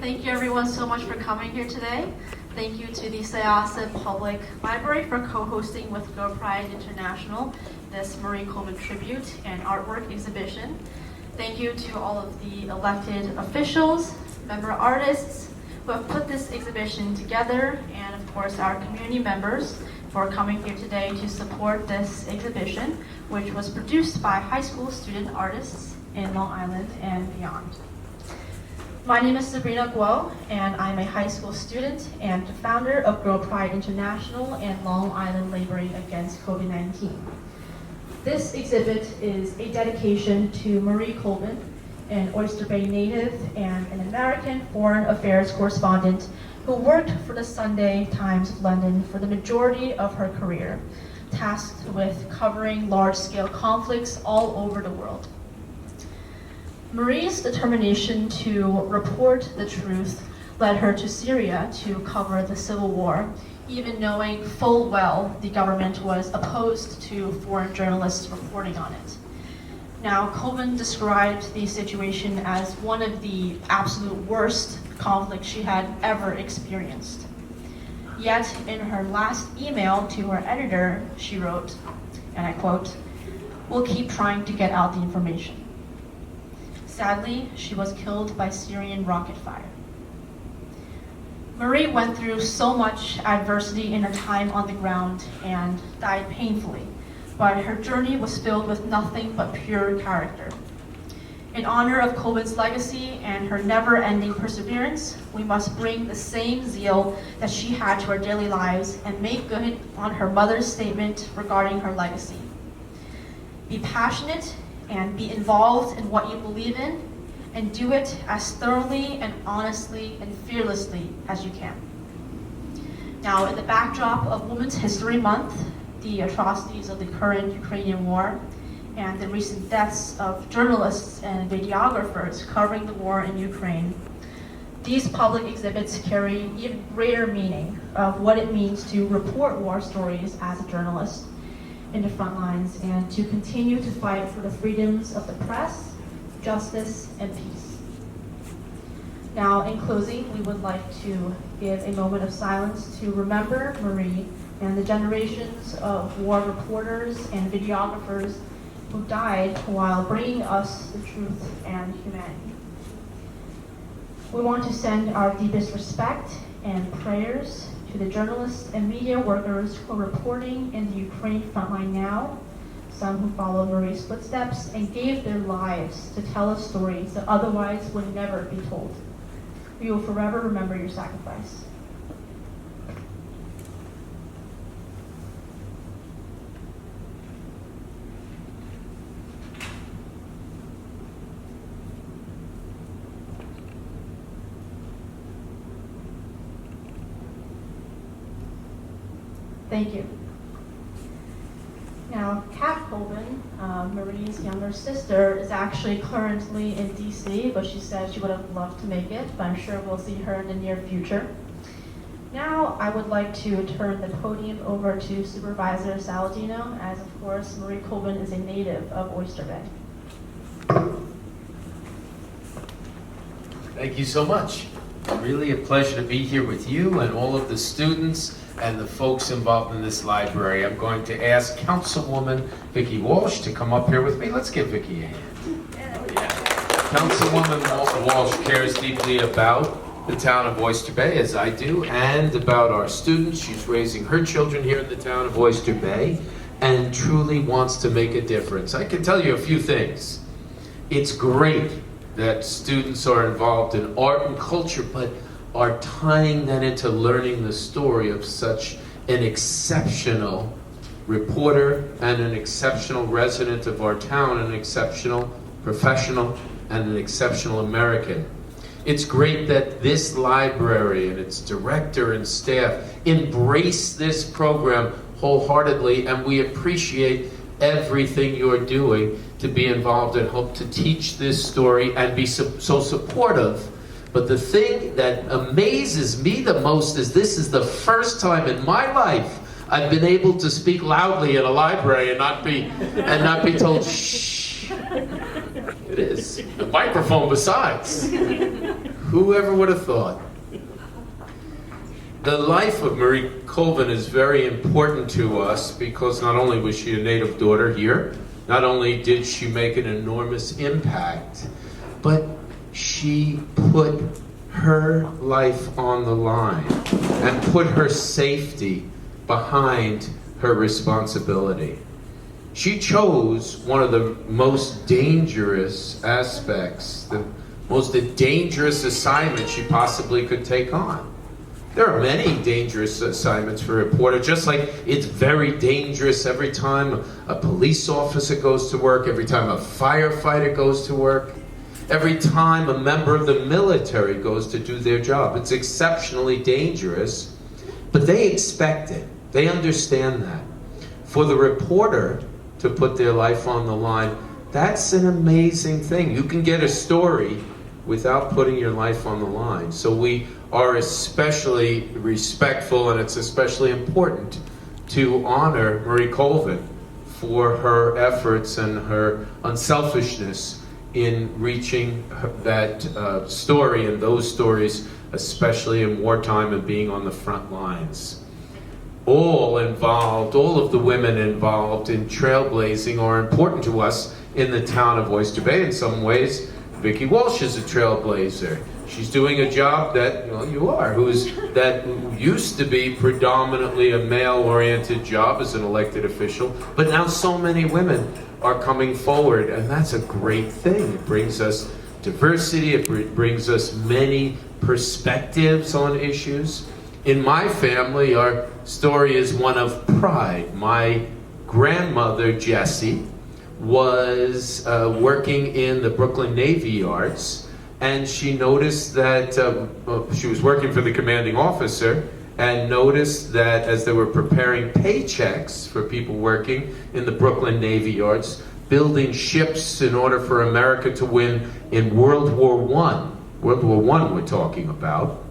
Thank you everyone so much for coming here today. Thank you to the Syosset Public Library for co-hosting with Girl Pride International this Marie Colvin tribute and artwork exhibition. Thank you to all of the elected officials, member artists who have put this exhibition together, and of course our community members for coming here today to support this exhibition, which was produced by high school student artists in Long Island and beyond. My name is Sabrina Guo, and I'm a high school student and founder of Girl Pride International and Long Island Laboring Against COVID-19. This exhibit is a dedication to Marie Colvin, an Oyster Bay native and an American foreign affairs correspondent who worked for the Sunday Times of London for the majority of her career, tasked with covering large-scale conflicts all over the world. Marie's determination to report the truth led her to Syria to cover the civil war, even knowing full well the government was opposed to foreign journalists reporting on it. Now, Colvin described the situation as one of the absolute worst conflicts she had ever experienced. Yet, in her last email to her editor, she wrote, and I quote, "We'll keep trying to get out the information." Sadly, she was killed by Syrian rocket fire. Marie went through so much adversity in her time on the ground and died painfully, but her journey was filled with nothing but pure character. In honor of Colvin's legacy and her never-ending perseverance, we must bring the same zeal that she had to our daily lives and make good on her mother's statement regarding her legacy. Be passionate and be involved in what you believe in, and do it as thoroughly and honestly and fearlessly as you can. Now, in the backdrop of Women's History Month, the atrocities of the current Ukrainian war, and the recent deaths of journalists and videographers covering the war in Ukraine, these public exhibits carry even greater meaning of what it means to report war stories as a journalist in the front lines and to continue to fight for the freedoms of the press, justice, and peace. Now, in closing, we would like to give a moment of silence to remember Marie and the generations of war reporters and videographers who died while bringing us the truth and humanity. We want to send our deepest respect and prayers to the journalists and media workers who are reporting in the Ukraine frontline now, some who followed Marie's footsteps and gave their lives to tell us stories that otherwise would never be told. We will forever remember your sacrifice. Thank you. Now, Kat Colvin, Marie's younger sister, is actually currently in DC, but she said she would have loved to make it, but I'm sure we'll see her in the near future. Now, I would like to turn the podium over to Supervisor Saladino, as of course, Marie Colvin is a native of Oyster Bay. Thank you so much. Really a pleasure to be here with you and all of the students and the folks involved in this library. I'm going to ask Councilwoman Vicki Walsh to come up here with me. Let's give Vicki a hand. Yeah. Councilwoman Walsh cares deeply about the town of Oyster Bay, as I do, and about our students. She's raising her children here in the town of Oyster Bay and truly wants to make a difference. I can tell you a few things. It's great that students are involved in art and culture, but are tying that into learning the story of such an exceptional reporter and an exceptional resident of our town, an exceptional professional and an exceptional American. It's great that this library and its director and staff embrace this program wholeheartedly, and we appreciate everything you're doing to be involved and hope to teach this story and be so supportive. But the thing that amazes me the most is this is the first time in my life I've been able to speak loudly in a library and not be told shh. It is a microphone besides. Whoever would have thought? The life of Marie Colvin is very important to us because not only was she a native daughter here, not only did she make an enormous impact, but she put her life on the line and put her safety behind her responsibility. She chose one of the most dangerous aspects, the most dangerous assignment she possibly could take on. There are many dangerous assignments for a reporter, just like it's very dangerous every time a police officer goes to work, every time a firefighter goes to work, every time a member of the military goes to do their job. It's exceptionally dangerous, but they expect it. They understand that. For the reporter to put their life on the line, that's an amazing thing. You can get a story without putting your life on the line. So we are especially respectful, and it's especially important to honor Marie Colvin for her efforts and her unselfishness in reaching that story and those stories, especially in wartime and being on the front lines. All of the women involved in trailblazing are important to us in the town of Oyster Bay. In some ways, Vicki Walsh is a trailblazer. She's doing a job that, well, you are, that used to be predominantly a male-oriented job as an elected official, but now so many women are coming forward, and that's a great thing. It brings us diversity, it brings us many perspectives on issues. In my family, our story is one of pride. My grandmother, Jessie, was working in the Brooklyn Navy Yards, and she noticed that she was working for the commanding officer and noticed that as they were preparing paychecks for people working in the Brooklyn Navy Yards, building ships in order for America to win in World War I we're talking about,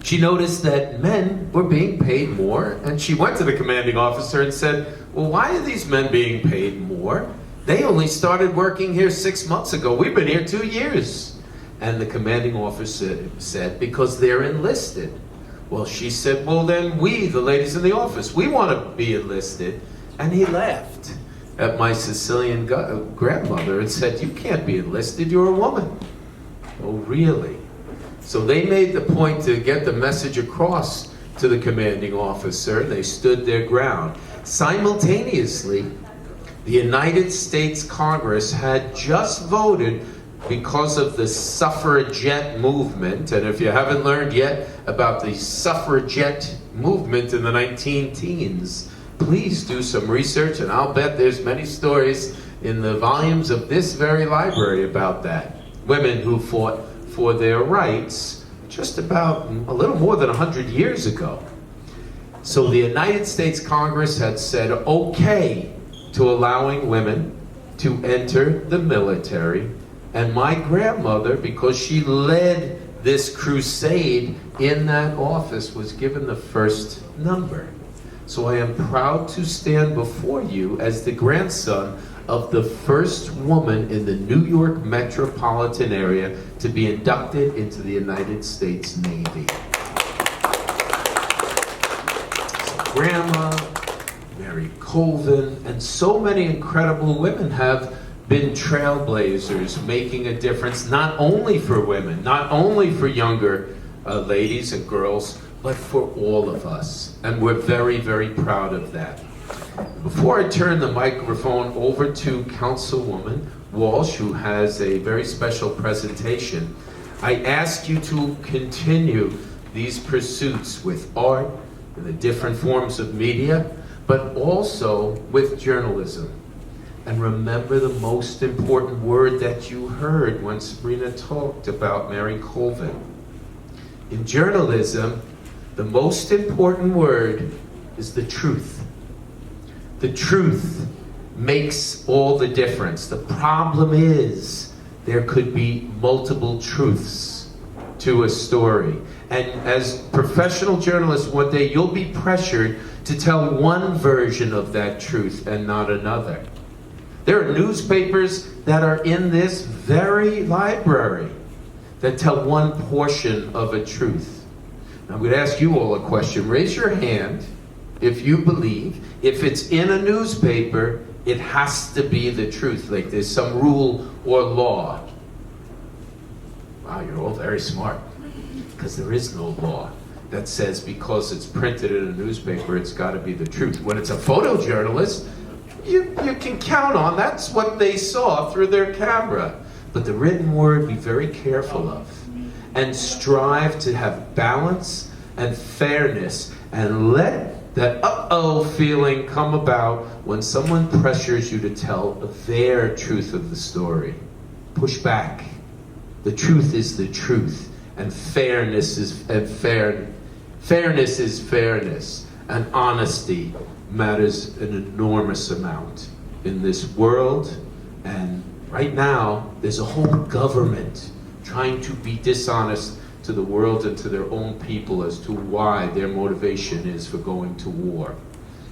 she noticed that men were being paid more, and she went to the commanding officer and said, well, why are these men being paid more? They only started working here 6 months ago. We've been here 2 years. And the commanding officer said, because they're enlisted. Well, she said, well, then we, the ladies in the office, we want to be enlisted. And he laughed at my Sicilian grandmother and said, you can't be enlisted, you're a woman. Oh, really? So they made the point to get the message across to the commanding officer. They stood their ground. Simultaneously, the United States Congress had just voted because of the suffragette movement. And if you haven't learned yet about the suffragette movement in the 19-teens, please do some research, and I'll bet there's many stories in the volumes of this very library about that. Women who fought for their rights just about a little more than 100 years ago. So the United States Congress had said okay to allowing women to enter the military, and my grandmother, because she led this crusade in that office, was given the first number. So I am proud to stand before you as the grandson of the first woman in the New York metropolitan area to be inducted into the United States Navy. So Grandma, Mary Colvin, and so many incredible women have been trailblazers, making a difference not only for women, not only for younger ladies and girls, but for all of us. And we're very, very proud of that. Before I turn the microphone over to Councilwoman Walsh, who has a very special presentation, I ask you to continue these pursuits with art and the different forms of media, but also with journalism. And remember the most important word that you heard when Sabrina talked about Mary Colvin. In journalism, the most important word is the truth. The truth makes all the difference. The problem is there could be multiple truths to a story. And as professional journalists, one day you'll be pressured to tell one version of that truth and not another. There are newspapers that are in this very library that tell one portion of a truth. I'm going to ask you all a question. Raise your hand if you believe if it's in a newspaper, it has to be the truth. Like there's some rule or law. Wow, you're all very smart. Because there is no law that says because it's printed in a newspaper, it's got to be the truth. When it's a photojournalist, you can count on that's what they saw through their camera. But the written word, be very careful of. And strive to have balance and fairness. And let that uh-oh feeling come about when someone pressures you to tell their truth of the story. Push back. The truth is the truth. And fairness is fairness. And honesty matters an enormous amount in this world. And right now, there's a whole government trying to be dishonest to the world and to their own people as to why their motivation is for going to war.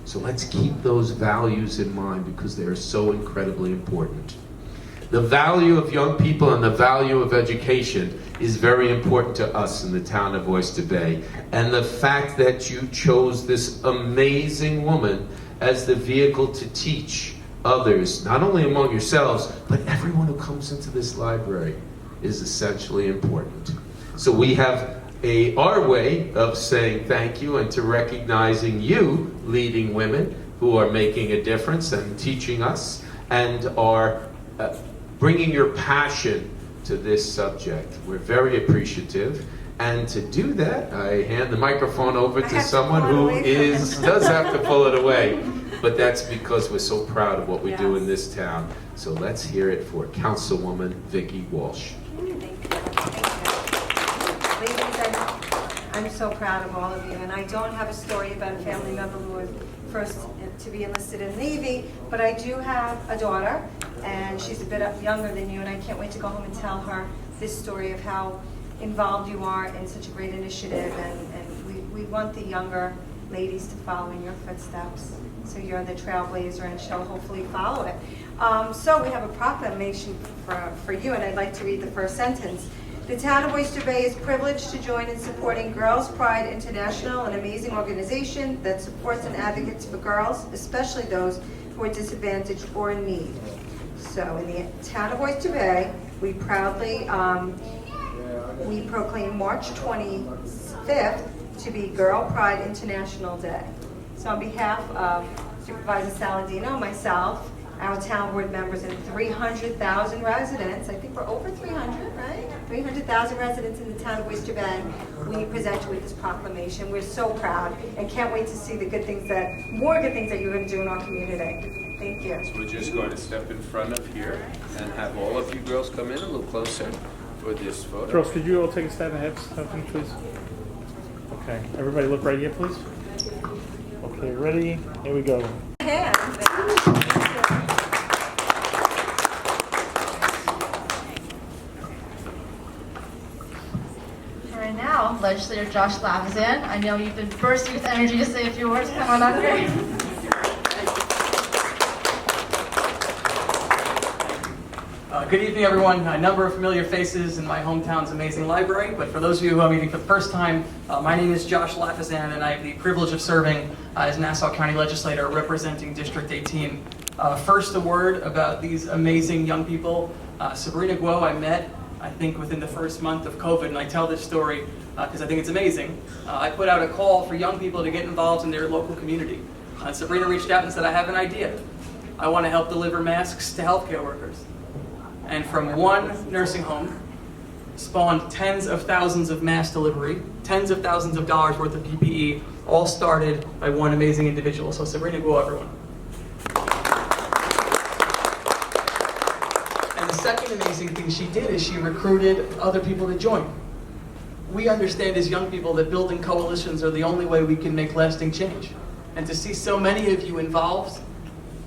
So let's keep those values in mind because they are so incredibly important. The value of young people and the value of education is very important to us in the town of Oyster Bay. And the fact that you chose this amazing woman as the vehicle to teach others, not only among yourselves, but everyone who comes into this library is essentially important. So we have our way of saying thank you and to recognizing you, leading women who are making a difference and teaching us and are bringing your passion to this subject. We're very appreciative. And to do that, I hand the microphone over to someone who does have to pull it away. But that's because we're so proud of what we do in this town. So let's hear it for Councilwoman Vicki Walsh. Ladies, I'm so proud of all of you. And I don't have a story about a family member who was first to be enlisted in the Navy, but I do have a daughter, and she's a bit younger than you, and I can't wait to go home and tell her this story of how involved you are in such a great initiative, and we want the younger ladies to follow in your footsteps. So you're the trailblazer, and she'll hopefully follow it. So we have a proclamation for you, and I'd like to read the first sentence. The town of Oyster Bay is privileged to join in supporting Girls Pride International, an amazing organization that supports and advocates for girls, especially those who are disadvantaged or in need. So in the town of Oyster Bay, we proudly we proclaim March 25th to be Girl Pride International Day. So on behalf of Supervisor Saladino, myself, our town board members, and 300,000 residents, I think we're over 300, right? 300,000 residents in the town of Oyster Bay, we present you with this proclamation. We're so proud and can't wait to see the more good things that you're going to do in our community. Thank you. So we're just going to step in front of here and have all of you girls come in a little closer for this photo. Girls, could you all take a step ahead, please? Okay, everybody look right here, please. Okay, ready? Here we go. Right now, Legislator Josh Lafazan, I know you've been bursting with energy to say a few words. Come on up here. Good evening, everyone. A number of familiar faces in my hometown's amazing library, but for those of you who are meeting for the first time, my name is Josh Lafazan, and I have the privilege of serving as Nassau County Legislator representing District 18. First, a word about these amazing young people. Sabrina Guo I met, I think, within the first month of COVID, and I tell this story because I think it's amazing. I put out a call for young people to get involved in their local community. Sabrina reached out and said, I have an idea. I want to help deliver masks to healthcare workers. And from one nursing home spawned tens of thousands of mass delivery, tens of thousands of dollars worth of PPE, all started by one amazing individual. So Sabrina Guo, everyone. And the second amazing thing she did is she recruited other people to join. We understand as young people that building coalitions are the only way we can make lasting change. And to see so many of you involved,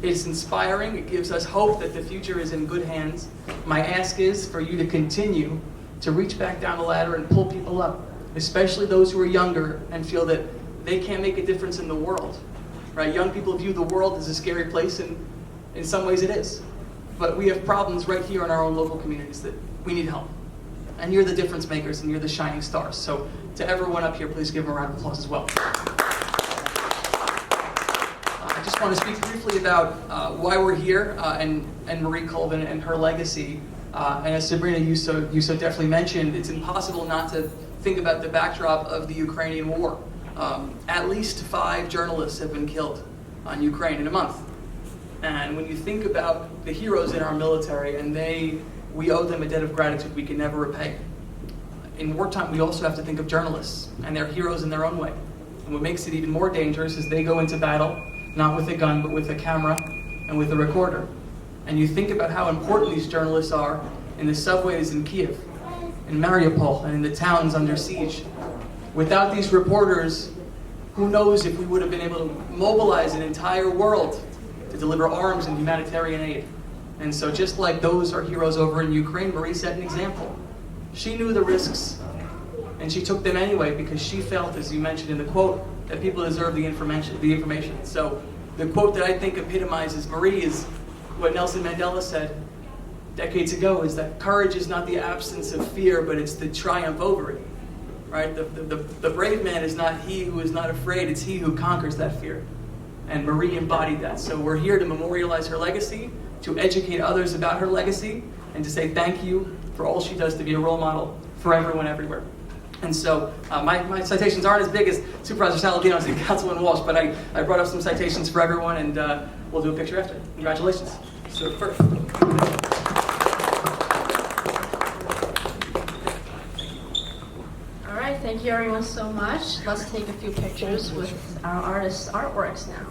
it's inspiring. It gives us hope that the future is in good hands. My ask is for you to continue to reach back down the ladder and pull people up, especially those who are younger and feel that they can't make a difference in the world. Right? Young people view the world as a scary place, and in some ways it is. But we have problems right here in our own local communities that we need help. And you're the difference makers, and you're the shining stars. So to everyone up here, please give them a round of applause as well. I just want to speak briefly about why we're here and Marie Colvin and her legacy. And as Sabrina, you so definitely mentioned, it's impossible not to think about the backdrop of the Ukrainian war. At least 5 journalists have been killed on Ukraine in a month. And when you think about the heroes in our military, and we owe them a debt of gratitude we can never repay. In wartime, we also have to think of journalists, and they're heroes in their own way. And what makes it even more dangerous is they go into battle, not with a gun, but with a camera and with a recorder. And you think about how important these journalists are in the subways in Kiev, in Mariupol, and in the towns under siege. Without these reporters, who knows if we would have been able to mobilize an entire world to deliver arms and humanitarian aid. And so just like those are heroes over in Ukraine, Marie set an example. She knew the risks, and she took them anyway because she felt, as you mentioned in the quote, that people deserve the information. So the quote that I think epitomizes Marie is what Nelson Mendela said decades ago, is that courage is not the absence of fear, but it's the triumph over it. Right? The brave man is not he who is not afraid, it's he who conquers that fear. And Marie embodied that. So we're here to memorialize her legacy, to educate others about her legacy, and to say thank you for all she does to be a role model for everyone everywhere. And so my citations aren't as big as Supervisor Saladino's and Councilwoman Walsh, but I brought up some citations for everyone, and we'll do a picture after. Congratulations. So first. All right, thank you everyone so much. Let's take a few pictures with our artists' artworks now.